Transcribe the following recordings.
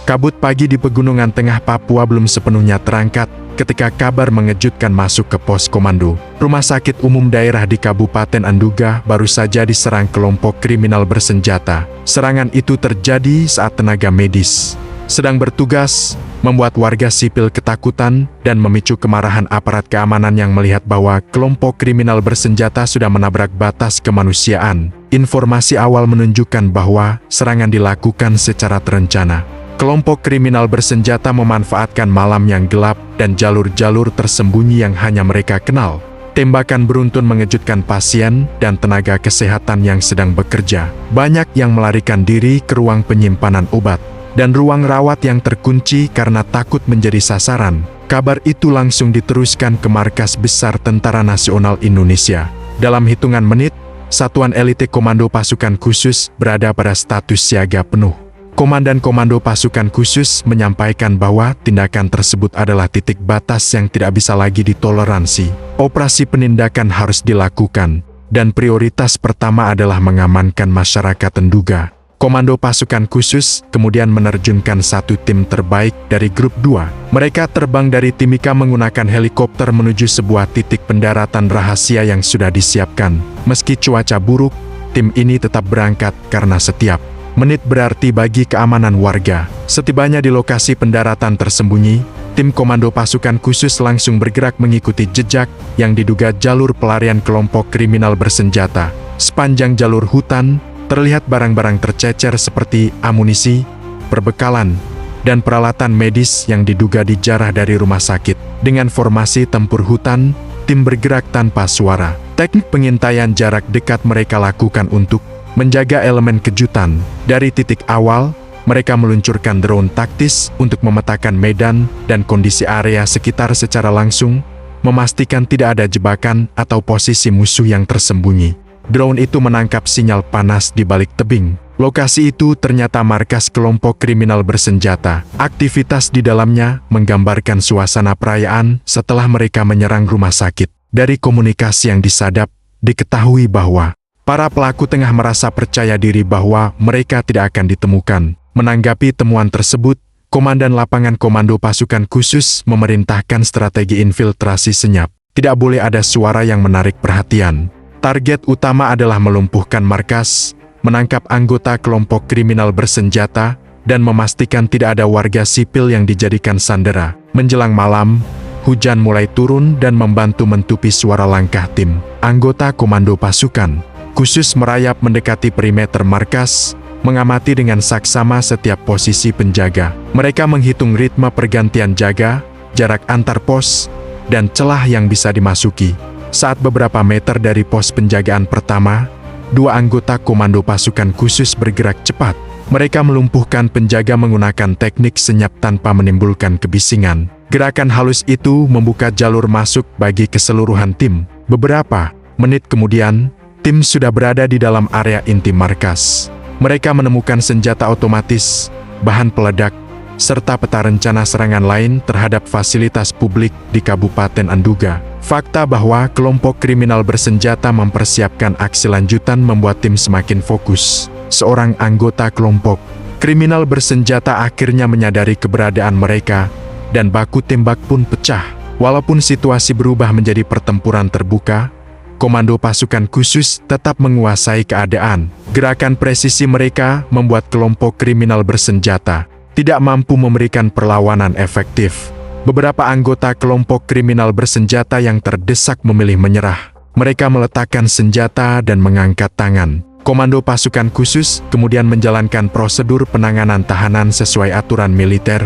Kabut pagi di pegunungan tengah Papua belum sepenuhnya terangkat ketika kabar mengejutkan masuk ke pos komando. Rumah sakit umum daerah di Kabupaten Anduga baru saja diserang kelompok kriminal bersenjata. Serangan itu terjadi saat tenaga medis sedang bertugas, membuat warga sipil ketakutan dan memicu kemarahan aparat keamanan yang melihat bahwa kelompok kriminal bersenjata sudah menabrak batas kemanusiaan. Informasi awal menunjukkan bahwa serangan dilakukan secara terencana. Kelompok kriminal bersenjata memanfaatkan malam yang gelap dan jalur-jalur tersembunyi yang hanya mereka kenal. Tembakan beruntun mengejutkan pasien dan tenaga kesehatan yang sedang bekerja. Banyak yang melarikan diri ke ruang penyimpanan obat dan ruang rawat yang terkunci karena takut menjadi sasaran. Kabar itu langsung diteruskan ke markas besar Tentara Nasional Indonesia. Dalam hitungan menit, Satuan Elite Komando Pasukan Khusus berada pada status siaga penuh. Komandan Komando Pasukan Khusus menyampaikan bahwa tindakan tersebut adalah titik batas yang tidak bisa lagi ditoleransi. Operasi penindakan harus dilakukan, dan prioritas pertama adalah mengamankan masyarakat Anduga. Komando Pasukan Khusus kemudian menerjunkan satu tim terbaik dari Grup 2. Mereka terbang dari Timika menggunakan helikopter menuju sebuah titik pendaratan rahasia yang sudah disiapkan. Meski cuaca buruk, tim ini tetap berangkat karena setiap menit berarti bagi keamanan warga. Setibanya di lokasi pendaratan tersembunyi, tim Komando Pasukan Khusus langsung bergerak mengikuti jejak yang diduga jalur pelarian kelompok kriminal bersenjata. Sepanjang jalur hutan, terlihat barang-barang tercecer seperti amunisi, perbekalan, dan peralatan medis yang diduga dijarah dari rumah sakit. Dengan formasi tempur hutan, tim bergerak tanpa suara. Teknik pengintaian jarak dekat mereka lakukan untuk menjaga elemen kejutan. Dari titik awal, mereka meluncurkan drone taktis untuk memetakan medan dan kondisi area sekitar secara langsung, memastikan tidak ada jebakan atau posisi musuh yang tersembunyi. Drone itu menangkap sinyal panas di balik tebing. Lokasi itu ternyata markas kelompok kriminal bersenjata. Aktivitas di dalamnya menggambarkan suasana perayaan setelah mereka menyerang rumah sakit. Dari komunikasi yang disadap, diketahui bahwa para pelaku tengah merasa percaya diri bahwa mereka tidak akan ditemukan. Menanggapi temuan tersebut, Komandan Lapangan Komando Pasukan Khusus memerintahkan strategi infiltrasi senyap. Tidak boleh ada suara yang menarik perhatian. Target utama adalah melumpuhkan markas, menangkap anggota kelompok kriminal bersenjata, dan memastikan tidak ada warga sipil yang dijadikan sandera. Menjelang malam, hujan mulai turun dan membantu menutupi suara langkah tim. Anggota Komando Pasukan Khusus merayap mendekati perimeter markas, mengamati dengan saksama setiap posisi penjaga. Mereka menghitung ritme pergantian jaga, jarak antar pos, dan celah yang bisa dimasuki. Saat beberapa meter dari pos penjagaan pertama, dua anggota Komando Pasukan Khusus bergerak cepat. Mereka melumpuhkan penjaga menggunakan teknik senyap tanpa menimbulkan kebisingan. Gerakan halus itu membuka jalur masuk bagi keseluruhan tim. Beberapa menit kemudian, tim sudah berada di dalam area inti markas. Mereka menemukan senjata otomatis, bahan peledak, serta peta rencana serangan lain terhadap fasilitas publik di Kabupaten Anduga. Fakta bahwa kelompok kriminal bersenjata mempersiapkan aksi lanjutan membuat tim semakin fokus. Seorang anggota kelompok kriminal bersenjata akhirnya menyadari keberadaan mereka, dan baku tembak pun pecah. Walaupun situasi berubah menjadi pertempuran terbuka, Komando Pasukan Khusus tetap menguasai keadaan. Gerakan presisi mereka membuat kelompok kriminal bersenjata tidak mampu memberikan perlawanan efektif. Beberapa anggota kelompok kriminal bersenjata yang terdesak memilih menyerah. Mereka meletakkan senjata dan mengangkat tangan. Komando Pasukan Khusus kemudian menjalankan prosedur penanganan tahanan sesuai aturan militer,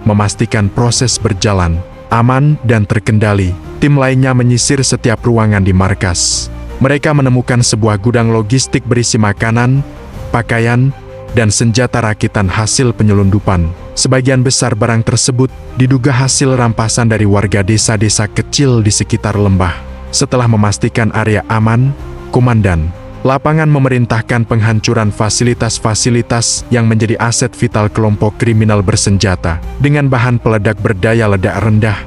memastikan proses berjalan aman dan terkendali. Tim lainnya menyisir setiap ruangan di markas. Mereka menemukan sebuah gudang logistik berisi makanan, pakaian, dan senjata rakitan hasil penyelundupan. Sebagian besar barang tersebut diduga hasil rampasan dari warga desa-desa kecil di sekitar lembah. Setelah memastikan area aman, Komandan Lapangan memerintahkan penghancuran fasilitas-fasilitas yang menjadi aset vital kelompok kriminal bersenjata. Dengan bahan peledak berdaya ledak rendah,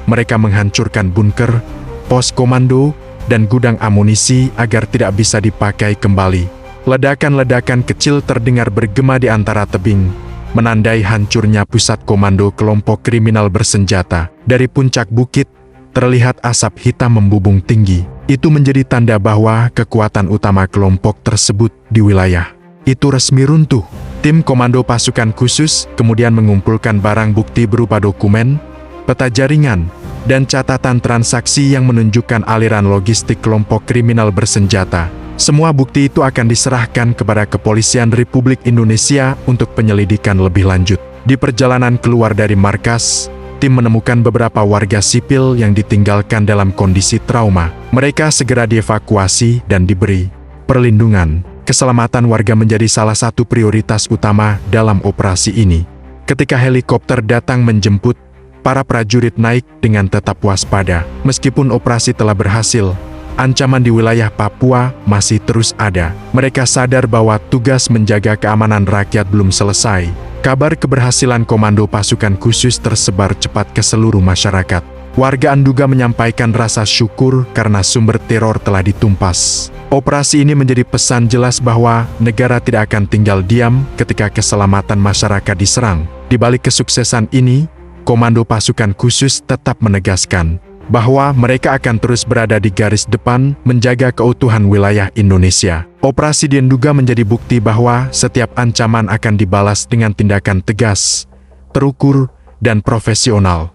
mereka menghancurkan bunker, pos komando, dan gudang amunisi agar tidak bisa dipakai kembali. Ledakan-ledakan kecil terdengar bergema di antara tebing, menandai hancurnya pusat komando kelompok kriminal bersenjata. Dari puncak bukit, terlihat asap hitam membubung tinggi. Itu menjadi tanda bahwa kekuatan utama kelompok tersebut di wilayah itu resmi runtuh. Tim komando pasukan khusus kemudian mengumpulkan barang bukti berupa dokumen, peta jaringan, dan catatan transaksi yang menunjukkan aliran logistik kelompok kriminal bersenjata. Semua bukti itu akan diserahkan kepada Kepolisian Republik Indonesia untuk penyelidikan lebih lanjut. Di perjalanan keluar dari markas, tim menemukan beberapa warga sipil yang ditinggalkan dalam kondisi trauma. Mereka segera dievakuasi dan diberi perlindungan. Keselamatan warga menjadi salah satu prioritas utama dalam operasi ini. Ketika helikopter datang menjemput, para prajurit naik dengan tetap waspada. Meskipun operasi telah berhasil, ancaman di wilayah Papua masih terus ada. Mereka sadar bahwa tugas menjaga keamanan rakyat belum selesai. Kabar keberhasilan komando pasukan khusus tersebar cepat ke seluruh masyarakat. Warga Anduga menyampaikan rasa syukur karena sumber teror telah ditumpas. Operasi ini menjadi pesan jelas bahwa negara tidak akan tinggal diam ketika keselamatan masyarakat diserang. Di balik kesuksesan ini, komando pasukan khusus tetap menegaskan bahwa mereka akan terus berada di garis depan menjaga keutuhan wilayah Indonesia. Operasi di Anduga menjadi bukti bahwa setiap ancaman akan dibalas dengan tindakan tegas, terukur, dan profesional.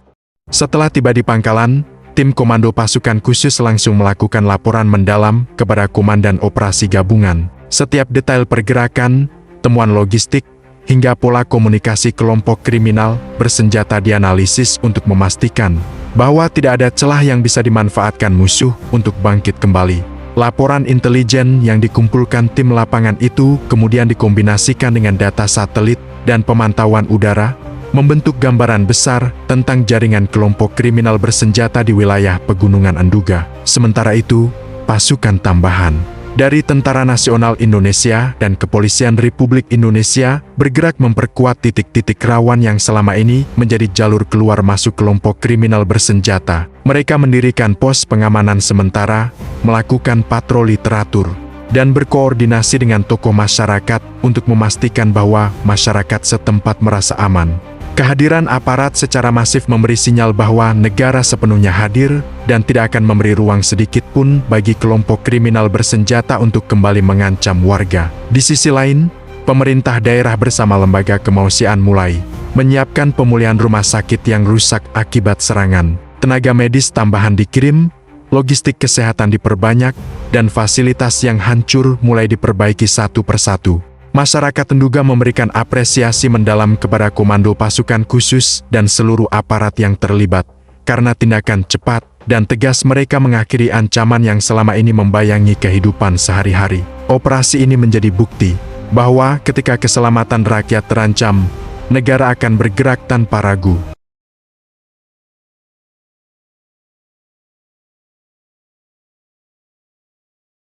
Setelah tiba di pangkalan, tim komando pasukan khusus langsung melakukan laporan mendalam kepada Komandan Operasi Gabungan. Setiap detail pergerakan, temuan logistik, hingga pola komunikasi kelompok kriminal bersenjata dianalisis untuk memastikan bahwa tidak ada celah yang bisa dimanfaatkan musuh untuk bangkit kembali. Laporan intelijen yang dikumpulkan tim lapangan itu kemudian dikombinasikan dengan data satelit dan pemantauan udara, membentuk gambaran besar tentang jaringan kelompok kriminal bersenjata di wilayah Pegunungan Anduga. Sementara itu, pasukan tambahan dari Tentara Nasional Indonesia dan Kepolisian Republik Indonesia bergerak memperkuat titik-titik rawan yang selama ini menjadi jalur keluar masuk kelompok kriminal bersenjata. Mereka mendirikan pos pengamanan sementara, melakukan patroli teratur, dan berkoordinasi dengan tokoh masyarakat untuk memastikan bahwa masyarakat setempat merasa aman. Kehadiran aparat secara masif memberi sinyal bahwa negara sepenuhnya hadir dan tidak akan memberi ruang sedikit pun bagi kelompok kriminal bersenjata untuk kembali mengancam warga. Di sisi lain, pemerintah daerah bersama lembaga kemanusiaan mulai menyiapkan pemulihan rumah sakit yang rusak akibat serangan. Tenaga medis tambahan dikirim, logistik kesehatan diperbanyak, dan fasilitas yang hancur mulai diperbaiki satu persatu. Masyarakat Anduga memberikan apresiasi mendalam kepada komando pasukan khusus dan seluruh aparat yang terlibat. Karena tindakan cepat dan tegas mereka mengakhiri ancaman yang selama ini membayangi kehidupan sehari-hari. Operasi ini menjadi bukti bahwa ketika keselamatan rakyat terancam, negara akan bergerak tanpa ragu.